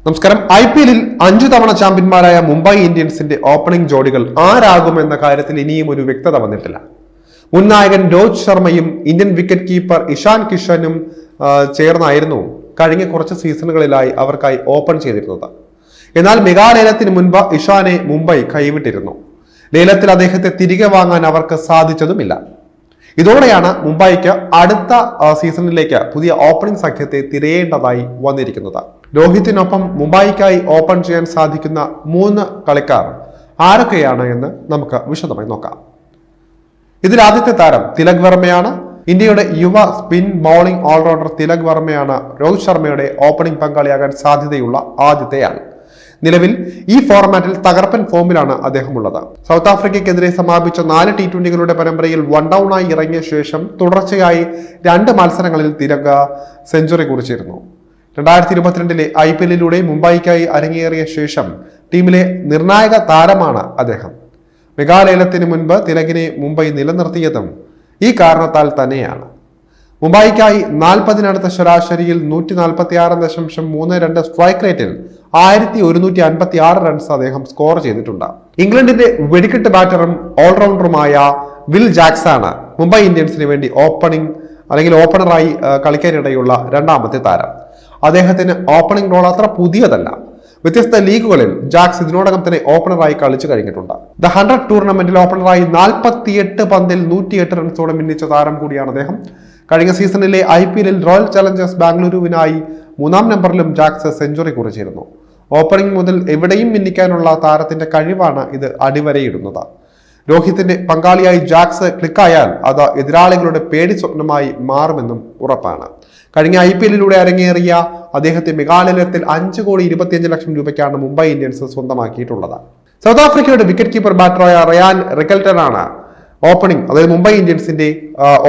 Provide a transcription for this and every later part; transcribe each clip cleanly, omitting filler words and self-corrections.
നമസ്കാരം. IPL-ൽ 5 തവണ ചാമ്പ്യന്മാരായ മുംബൈ ഇന്ത്യൻസിന്റെ ഓപ്പണിംഗ് ജോഡികൾ ആരാകുമെന്ന കാര്യത്തിൽ ഇനിയും ഒരു വ്യക്തത വന്നിട്ടില്ല. മുൻ നായകൻ രോഹിത് ശർമ്മയും ഇന്ത്യൻ വിക്കറ്റ് കീപ്പർ ഇഷാൻ കിഷനും ചേർന്നായിരുന്നു കഴിഞ്ഞ കുറച്ച് സീസണുകളിലായി അവർക്കായി ഓപ്പൺ ചെയ്തിരുന്നത്. എന്നാൽ മെഗാ ലേലത്തിന് മുൻപ് ഇഷാനെ മുംബൈ കൈവിട്ടിരുന്നു. ലേലത്തിൽ അദ്ദേഹത്തെ തിരികെ വാങ്ങാൻ അവർക്ക് സാധിച്ചതുമില്ല. ഇതോടെയാണ് മുംബൈക്ക് അടുത്ത സീസണിലേക്ക് പുതിയ ഓപ്പണിംഗ് സഖ്യത്തെ തിരയേണ്ടതായി വന്നിരിക്കുന്നത്. രോഹിത്തിനൊപ്പം മുംബൈക്കായി ഓപ്പൺ ചെയ്യാൻ സാധിക്കുന്ന 3 കളിക്കാർ ആരൊക്കെയാണ് എന്ന് നമുക്ക് വിശദമായി നോക്കാം. ഇതിൽ ആദ്യത്തെ താരം തിലക് വർമ്മയാണ്. ഇന്ത്യയുടെ യുവ സ്പിൻ ബൗളിംഗ് ഓൾറൗണ്ടർ തിലക് വർമ്മയാണ് രോഹിത് ശർമ്മയുടെ ഓപ്പണിംഗ് പങ്കാളിയാകാൻ സാധ്യതയുള്ള ആദ്യത്തെയാൾ. നിലവിൽ ഈ ഫോർമാറ്റിൽ തകർപ്പൻ ഫോമിലാണ് അദ്ദേഹം ഉള്ളത്. സൗത്ത് ആഫ്രിക്കയ്ക്കെതിരെ സമാപിച്ച 4 T20കളുടെ പരമ്പരയിൽ 1 ഡൗണായി ഇറങ്ങിയ ശേഷം തുടർച്ചയായി 2 മത്സരങ്ങളിൽ തിലക് സെഞ്ചുറി കുറിച്ചിരുന്നു. 2022-ലെ IPL-ലൂടെ മുംബൈക്കായി അരങ്ങേറിയ ശേഷം ടീമിലെ നിർണായക താരമാണ് അദ്ദേഹം. മെഗാലേലത്തിന് മുൻപ് തിലകിനെ മുംബൈ നിലനിർത്തിയതും ഈ കാരണത്താൽ തന്നെയാണ്. മുംബൈക്കായി 40-നടുത്ത ശരാശരിയിൽ 146.32 സ്ട്രൈക്ക് റേറ്റിൽ 1156 റൺസ് അദ്ദേഹം സ്കോർ ചെയ്തിട്ടുണ്ട്. ഇംഗ്ലണ്ടിന്റെ വെടിക്കെട്ട് ബാറ്ററും ഓൾറൗണ്ടറുമായ വിൽ ജാക്സാണ് മുംബൈ ഇന്ത്യൻസിന് വേണ്ടി ഓപ്പണറായി കളിക്കാനിടയുള്ള രണ്ടാമത്തെ താരം. അദ്ദേഹത്തിന് ഓപ്പണിംഗ് റോൾ അത്ര പുതിയതല്ല. വ്യത്യസ്ത ലീഗുകളിൽ ജാക്സ് ഇതിനോടകം തന്നെ ഓപ്പണറായി കളിച്ചു കഴിഞ്ഞിട്ടുണ്ട്. ദ 100 ടൂർണമെന്റിൽ ഓപ്പണറായി 48 പന്തിൽ 108 റൺസോടെ മിന്നിച്ച താരം കൂടിയാണ് അദ്ദേഹം. കഴിഞ്ഞ സീസണിലെ IPL-ൽ റോയൽ ചലഞ്ചേഴ്സ് ബാംഗ്ലൂരുവിനായി 3-ാം നമ്പറിലും ജാക്സ് സെഞ്ചുറി കുറിച്ചിരുന്നു. ഓപ്പണിംഗ് മുതൽ എവിടെയും മിന്നിക്കാനുള്ള താരത്തിന്റെ കഴിവാണ് ഇത് അടിവരയിടുന്നത്. രോഹിത്തിന്റെ പങ്കാളിയായി ജാക്സ് ക്ലിക്കായാൽ അത് എതിരാളികളുടെ പേടി സ്വപ്നമായി മാറുമെന്നും ഉറപ്പാണ്. കഴിഞ്ഞ IPL-ലൂടെ അരങ്ങേറിയ അദ്ദേഹത്തെ മെഗാലയത്തിൽ 5.25 ലക്ഷം രൂപയ്ക്കാണ് മുംബൈ ഇന്ത്യൻസ് സ്വന്തമാക്കിയിട്ടുള്ളത്. സൗത്ത് ആഫ്രിക്കയുടെ വിക്കറ്റ് കീപ്പർ ബാറ്ററായ റയാൻ റിക്കൽട്ടനാണ് മുംബൈ ഇന്ത്യൻസിന്റെ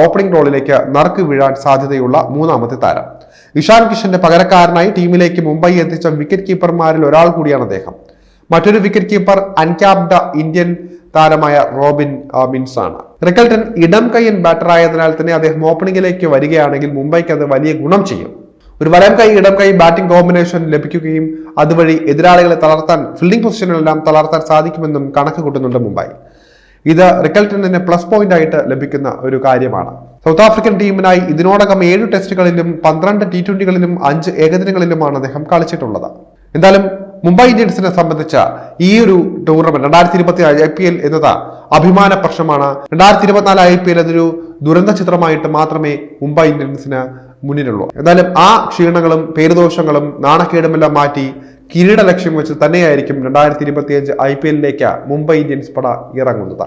ഓപ്പണിംഗ് റോളിലേക്ക് നറുക്ക് വീഴാൻ സാധ്യതയുള്ള 3ാമത്തെ താരം. ഇഷാൻ കിഷന്റെ പകരക്കാരനായി ടീമിലേക്ക് മുംബൈ എത്തിച്ച വിക്കറ്റ് കീപ്പർമാരിൽ ഒരാൾ കൂടിയാണ് അദ്ദേഹം. മറ്റൊരു വിക്കറ്റ് കീപ്പർ അൺക്യാപ്ഡ് ഇന്ത്യൻ താരമായ റോബിൻ മിൻസ് ആണ്. റിക്കൽട്ടൺ ഇടം കൈയ്യൻ ബാറ്ററായതിനാൽ തന്നെ അദ്ദേഹം ഓപ്പണിംഗിലേക്ക് വരികയാണെങ്കിൽ മുംബൈക്ക് അത് വലിയ ഗുണം ചെയ്യും. ഒരു വലം കൈ ഇടം കൈ ബാറ്റിംഗ് കോമ്പിനേഷൻ ലഭിക്കുകയും അതുവഴി എതിരാളികളെ ഫീൽഡിംഗ് പൊസിഷനിലെല്ലാം തളർത്താൻ സാധിക്കുമെന്നും കണക്ക് കൂട്ടുന്നുണ്ട് മുംബൈ. ഇത് റിക്കൽട്ടണിന് പ്ലസ് പോയിന്റ് ആയിട്ട് ലഭിക്കുന്ന ഒരു കാര്യമാണ്. സൗത്ത് ആഫ്രിക്കൻ ടീമിനായി ഇതിനോടകം 7 ടെസ്റ്റുകളിലും 12 T20കളിലും 5 ഏകദിനങ്ങളിലുമാണ് അദ്ദേഹം കളിച്ചിട്ടുള്ളത്. എന്തായാലും മുംബൈ ഇന്ത്യൻസിനെ സംബന്ധിച്ച ഈ ഒരു ടൂർണമെന്റ് 2023 IPL എന്നത് അഭിമാന പ്രശ്നമാണ്. 2024 IPL അതൊരു ദുരന്ത ചിത്രമായിട്ട് മാത്രമേ മുംബൈ ഇന്ത്യൻസിന് മുന്നിലുള്ളൂ. എന്തായാലും ആ ക്ഷീണങ്ങളും പേരുദോഷങ്ങളും നാണക്കേടുമെല്ലാം മാറ്റി കിരീട ലക്ഷ്യം വെച്ച് തന്നെയായിരിക്കും 2025 IPL-ലേക്ക് മുംബൈ ഇന്ത്യൻസ് പട ഇറങ്ങുന്നത്.